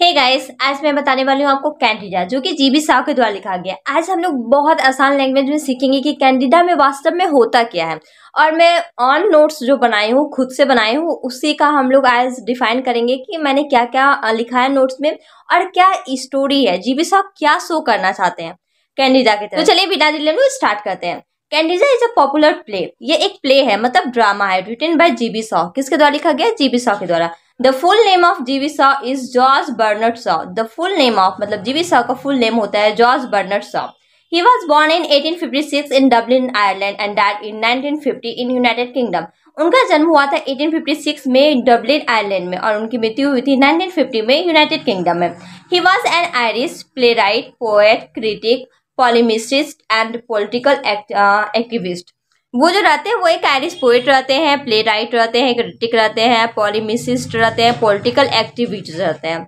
Hey guys, आज मैं बताने वाली हूँ आपको कैंडिडा, जो कि जीबी शाह के द्वारा लिखा गया। आज हम लोग बहुत आसान लैंग्वेज में सीखेंगे कि कैंडिडा में वास्तव में होता क्या है। और मैं ऑन नोट्स जो बनाई हूँ, खुद से बनाई हूँ, उसी का हम लोग आज डिफाइन करेंगे कि मैंने क्या क्या लिखा है नोट्स में और क्या स्टोरी है, जीबी शाह क्या शो करना चाहते हैं कैंडिडा की तरफ। तो चलिए बिना डिले स्टार्ट करते हैं। Candida is a popular play. ये एक प्ले है, मतलब ड्रामा है, रिटन बाय जीबी शाह। किसके द्वारा लिखा गया? जीबी शाह के द्वारा। The full name of GB Shah is George Bernard Shaw. The full name of मतलब जीबी शाह का फुल नेम होता है George Bernard Shaw. He was born in 1856 in Dublin, Ireland and died in 1950 in United Kingdom. उनका जन्म हुआ था 1856 में डबलिन आयरलैंड में और उनकी मृत्यु हुई थी 1950 में यूनाइटेड किंगडम में। He was an Irish playwright, poet, critic, polemicist and political activist. वो जो रहते हैं वो एक आयरिश पोएट रहते हैं, प्ले राइट रहते हैं, क्रिटिक रहते हैं, पॉलिमिसिस्ट रहते हैं, पॉलिटिकल एक्टिविस्ट रहते हैं।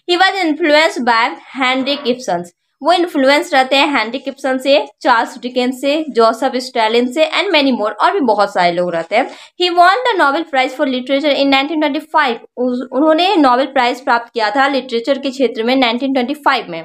He was influenced by Henry Gibson. वो इन्फ्लुएंस रहते हैं हेनरी गिब्सन से, चार्ल्स डिकेंस से, जोसेफ स्टालिन से एंड मैनी मोर, और भी बहुत सारे लोग रहते हैं। He won the Nobel prize for literature in 1925। उन्होंने नोबेल प्राइज प्राप्त किया था लिटरेचर के क्षेत्र में 1925 में।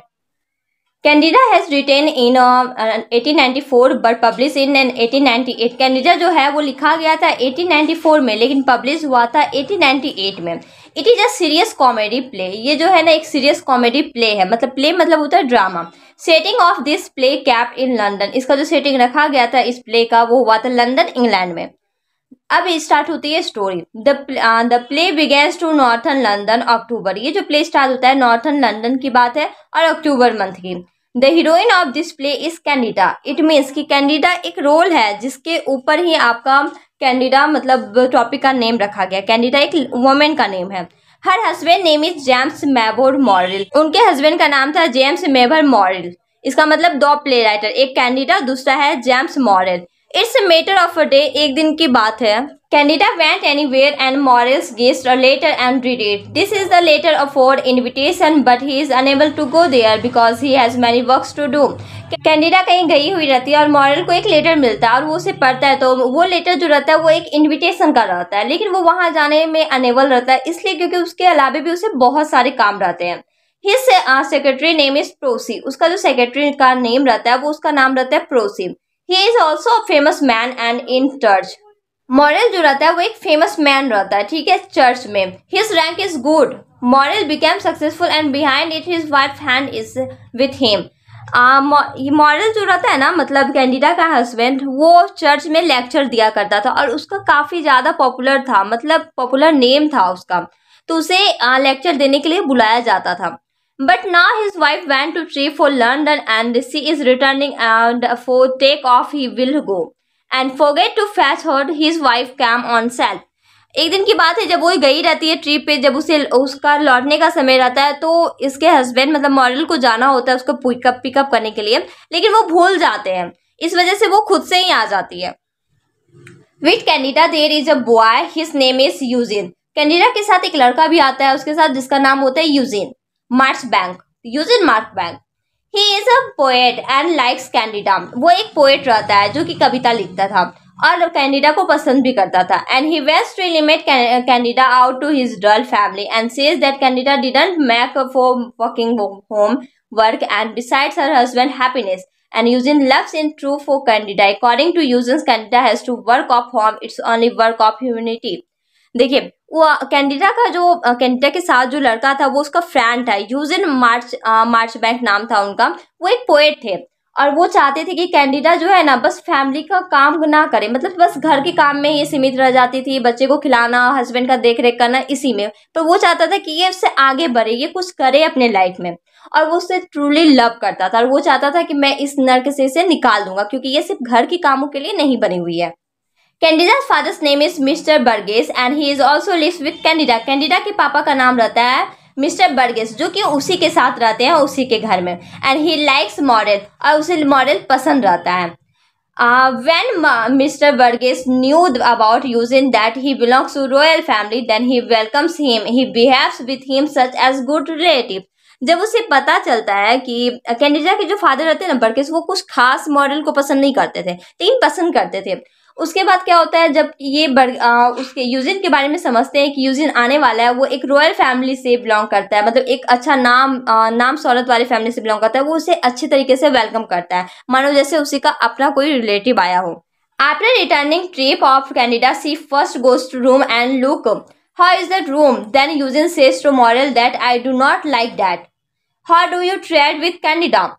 Candida has retain in 1894 but publish in 1898। Candida जो है वो लिखा गया था 1894 में, लेकिन पब्लिश हुआ था 1898 में। It is a serious comedy play. ये जो है ना एक सीरियस कॉमेडी प्ले है, मतलब प्ले मतलब होता है drama. Setting of this play kept in London. इसका जो सेटिंग रखा गया था इस प्ले का वो हुआ था लंदन, इंग्लैंड में। अब स्टार्ट होती है story. The play begins to northern London October. ये जो प्ले स्टार्ट होता है नॉर्थर्न लंदन की बात है और अक्टूबर मंथ की। The heroine of this play is Candida. It means कि कैंडिडा एक रोल है जिसके ऊपर ही आपका कैंडिडा मतलब टॉपिक का नेम रखा गया। कैंडिडा एक वुमेन का नेम है। Her husband name is James Mavor Morell. उनके हस्बैंड का नाम था जेम्स मैबर मॉरिल। इसका मतलब दो प्ले राइटर, एक कैंडिडा, दूसरा है James Morell. It's a matter of a day. एक दिन की बात है। Candida went anywhere and Morell's गेस्ट a letter and read it. This is the letter for invitation, but he is unable to go there because he has many works to do. Candida कहीं गई हुई रहती है और मॉरिल को एक letter मिलता है और वो उसे पढ़ता है, तो वो लेटर जो रहता है वो एक इनविटेशन का रहता है, लेकिन वो वहां जाने में अनेबल रहता है, इसलिए क्योंकि उसके अलावा भी उसे बहुत सारे काम रहते हैं। His secretary name is प्रोसी। उसका जो सेक्रेटरी का नेम रहता है वो उसका नाम रहता है प्रोसी। He is also a famous man and in church. मॉरिल जो रहता है वो एक फेमस मैन रहता है, ठीक है, चर्च में। His rank is good. मॉरिल became successful and behind it his wife hand is with him. मॉरिल जो रहता है ना, मतलब कैंडिडा का हस्बैंड, वो चर्च में लेक्चर दिया करता था और उसका काफी ज्यादा पॉपुलर था, मतलब पॉपुलर नेम था उसका, तो उसे लेक्चर देने के लिए बुलाया जाता था। But now his wife went to trip for London and she is returning, and for take off he will go and forget to fetch her. His wife came on self. एक दिन की बात है, जब वो गई रहती है ट्रिप पे, जब उसे उसका लौटने का समय रहता है तो इसके हस्बैंड मतलब मॉरिल को जाना होता है उसको पिकअप करने के लिए, लेकिन वो भूल जाते हैं, इस वजह से वो खुद से ही आ जाती है। With Candida there is a boy, his name is Eugene. Candida के साथ एक लड़का भी आता है उसके साथ, जिसका नाम होता है Eugene Marchbank. Eugene Marchbank. He is a poet and likes Candida. वो एक पोएट रहता है जो कि कविता लिखता था और कैंडिडा को पसंद भी करता था। And he wants to limit Candida out to his dull family and says that Candida didn't make for working home work and besides her husband happiness. And Eugene loves in true for Candida. According to Eugene, Candida has to work of home. It's only work of humanity. देखिए वो Candida का जो Candida के साथ जो लड़का था वो उसका फ्रेंड था, यूजिन मार्चबैंक नाम था उनका। वो एक पोएट थे और वो चाहते थे कि कैंडिडा जो है ना बस फैमिली का काम ना करे, मतलब बस घर के काम में ही सीमित रह जाती थी, बच्चे को खिलाना, हस्बैंड का देख रेख करना, इसी में। पर वो चाहता था कि ये उससे आगे बढ़े, ये कुछ करे अपने लाइफ में, और वो उससे ट्रूली लव करता था और वो चाहता था कि मैं इस नर्क से निकाल दूंगा क्योंकि ये सिर्फ घर के कामों के लिए नहीं बनी हुई है। कैंडिडा's father's name is mister Burgess and he is also lives with Candida. Candida के पापा का नाम रहता है मिस्टर बर्गेस, जो कि उसी के साथ रहते हैं उसी के घर में। and he likes मॉरिल, और उसे मॉरिल पसंद रहता है। When Mr. Burgess knew about Eugene that he belongs to royal family, then he welcomes him. He behaves with him such as good relative. जब उसे पता चलता है कि कैंडिडा के जो फादर रहते हैं ना बर्गेस, वो कुछ खास मॉडल को पसंद नहीं करते थे, लेकिन पसंद करते थे, उसके बाद क्या होता है, जब ये उसके यूजिन के बारे में समझते हैं कि यूजिन आने वाला है, वो एक रॉयल फैमिली से बिलोंग करता है, मतलब एक अच्छा नाम शौहरत वाली फैमिली से बिलोंग करता है, वो उसे अच्छे तरीके से वेलकम करता है, मानो जैसे उसी का अपना कोई रिलेटिव आया हो। After returning trip of Candida, she first goes to room and look how is that room, then Eugene says to Morell that I do not like that, how do you trade with Candida.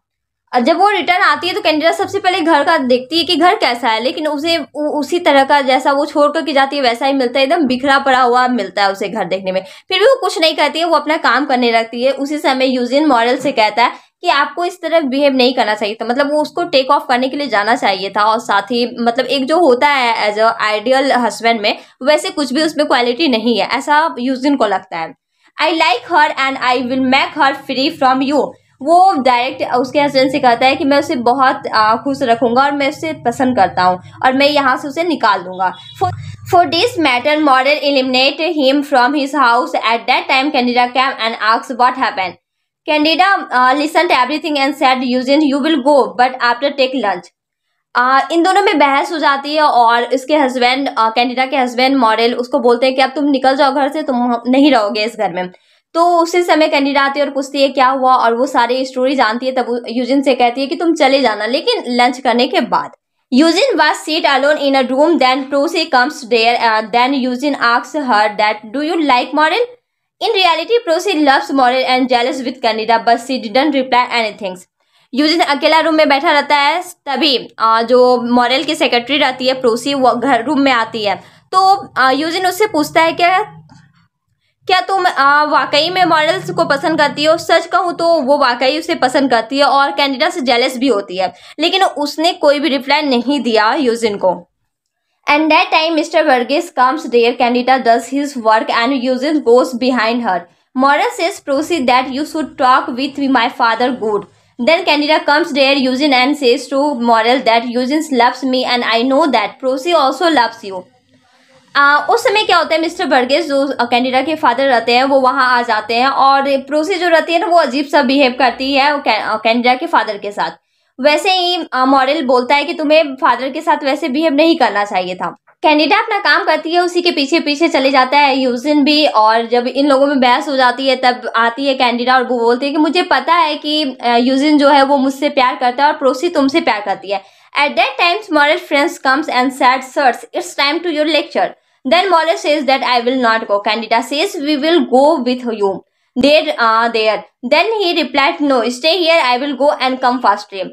जब वो return आती है तो Candida सबसे पहले घर का देखती है कि घर कैसा है, लेकिन उसे उसी तरह का जैसा वो छोड़ करके जाती है वैसा ही मिलता है, एकदम बिखरा पड़ा हुआ मिलता है उसे घर देखने में। फिर भी वो कुछ नहीं करती है, वो अपना काम करने लगती है। उसी समय यूजिन मॉरल से कहता है कि आपको इस तरह बिहेव नहीं करना चाहिए था, मतलब वो उसको टेक ऑफ करने के लिए जाना चाहिए था, और साथ ही मतलब एक जो होता है एज अ आइडियल हस्बैंड में, वैसे कुछ भी उसमें क्वालिटी नहीं है, ऐसा यूजिन को लगता है। I like her and I will make her free from you, वो डायरेक्ट उसके हस्बैंड से कहता है कि मैं उसे बहुत खुश रखूंगा और मैं उसे पसंद करता हूँ और मैं यहाँ से उसे निकाल दूंगा। For this matter Morell eliminate him from his house. At that time Candida came and asked what happened. Candida listen to everything and said Eugene you will go but after take lunch. इन दोनों में बहस हो जाती है और इसके husband Candida के हस्बैंड मॉरल उसको बोलते हैं कि अब तुम निकल जाओ घर से, तुम नहीं रहोगे इस घर में। तो उसी समय कैंडिडा आती है और पूछती है क्या हुआ, और वो सारी स्टोरी जानती है। तब यूजिन से कहती है कि तुम चले जाना, लेकिन लंच करने के बाद। Eugene was seat alone in a room, then Prossy comes there, then Eugene asks her that do you like Morell. In reality Prossy loves Morell and jealous with Candida but she didn't reply anything. Eugene अकेला room में बैठा रहता है, तभी जो moral की secretary रहती है प्रोसी, वो घर रूम में आती है। तो यूजिन उससे पूछता है क्या तुम वाकई में मॉरल्स को पसंद करती हो। सच कहूँ तो वो वाकई उसे पसंद करती है और कैंडिडा से जेलस भी होती है, लेकिन उसने कोई भी रिप्लाई नहीं दिया यूजिन को। एंड दैट टाइम मिस्टर वर्गीस comes there, Candida does his work and Eugene goes behind her. Morell says Prossy that you should talk with my father good. Then Candida comes there, Eugene, and says to Morel that Eugene loves me and I know that Prosy also loves you. उस समय क्या होता है, mister Burgess जो Candida के father रहते हैं वो वहां आ जाते हैं, और प्रोसी जो रहती है ना वो अजीब सा बिहेव करती है कैंडिडा के फादर के साथ। वैसे ही मॉरल बोलता है कि तुम्हें फादर के साथ वैसे बिहेव नहीं करना चाहिए था। कैंडिडा अपना काम करती है, उसी के पीछे पीछे चले जाता है यूजिन भी, और जब इन लोगों में बहस हो जाती है तब आती है कैंडिडा और वो बोलती है कि मुझे पता है कि यूजिन जो है वो मुझसे प्यार करता है और प्रोसी तुमसे प्यार करती है। At that times Morell friends comes and said sirs it's time to your lecture. Then Morel says that I will not go. Candida says we will go with you. There. Then he replied no, stay here. I will go and come faster.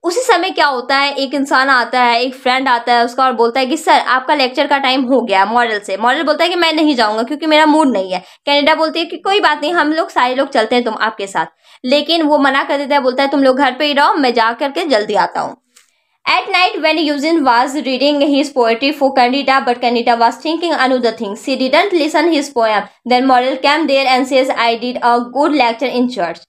उसी समय क्या होता है, एक इंसान आता है, एक फ्रेंड आता है उसका और बोलता है कि सर आपका लेक्चर का टाइम हो गया मॉरल से। मॉरल बोलता है कि मैं नहीं जाऊंगा क्योंकि मेरा मूड नहीं है। कैंडिडा बोलती है कि कोई बात नहीं, हम लोग सारे लोग चलते हैं तुम आपके साथ, लेकिन वो मना कर देता है, बोलता है तुम लोग घर पे ही रहो, मैं जा करके जल्दी आता हूँ। At night when Eugene was reading his poetry for Candida, but Candida was thinking another thing. She didn't listen his poem. Then Morel came there and says, I did a good lecture in church.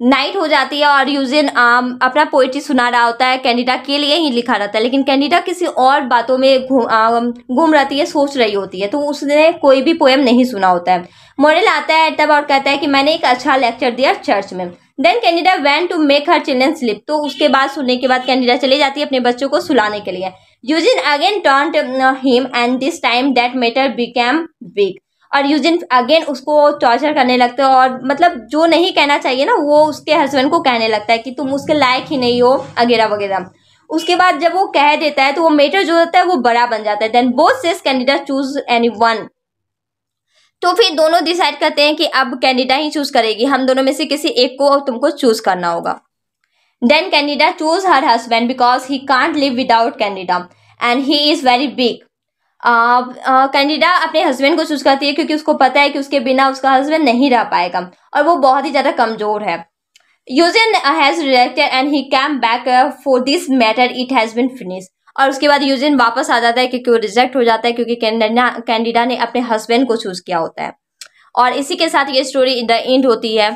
Night हो जाती है और Eugene अपना poetry सुना रहा होता है, Candida के लिए ही लिखा रहता है, लेकिन कैंडिडा किसी और बातों में घूम रहती है, सोच रही होती है, तो उसने कोई भी पोएम नहीं सुना होता है। मॉरल आता है तब और कहता है कि मैंने एक अच्छा लेक्चर दिया चर्च में। Then Candida went to make her children sleep. तो उसके बाद सुनने के बाद कैंडिडा चली जाती है अपने बच्चों को सुलाने के लिए। Eugene again turned him and this time that matter became big. और यूजिन अगेन उसको टॉर्चर करने लगता है और मतलब जो नहीं कहना चाहिए ना वो उसके हस्बैंड को कहने लगता है कि तुम उसके लायक ही नहीं हो वगैरह वगैरह। उसके बाद जब वो कह देता है तो वो मैटर जो होता है वो बड़ा बन जाता है। Then both says Candida choose anyone. तो फिर दोनों डिसाइड करते हैं कि अब कैंडिडा ही चूज करेगी, हम दोनों में से किसी एक को तुमको चूज करना होगा। Then Candida choose her husband because he can't live without Candida and he is very big. Candida अपने हस्बैंड को चूज करती है क्योंकि उसको पता है कि उसके बिना उसका हस्बैंड नहीं रह पाएगा और वो बहुत ही ज्यादा कमजोर है। Eugene has rejected and he came back for this matter it has been finish. और उसके बाद यूजिन वापस आ जाता है क्योंकि वो रिजेक्ट हो जाता है क्योंकि कैंडिडा ने अपने हस्बैंड को चूज किया होता है। और इसी के साथ ये स्टोरी द एंड होती है।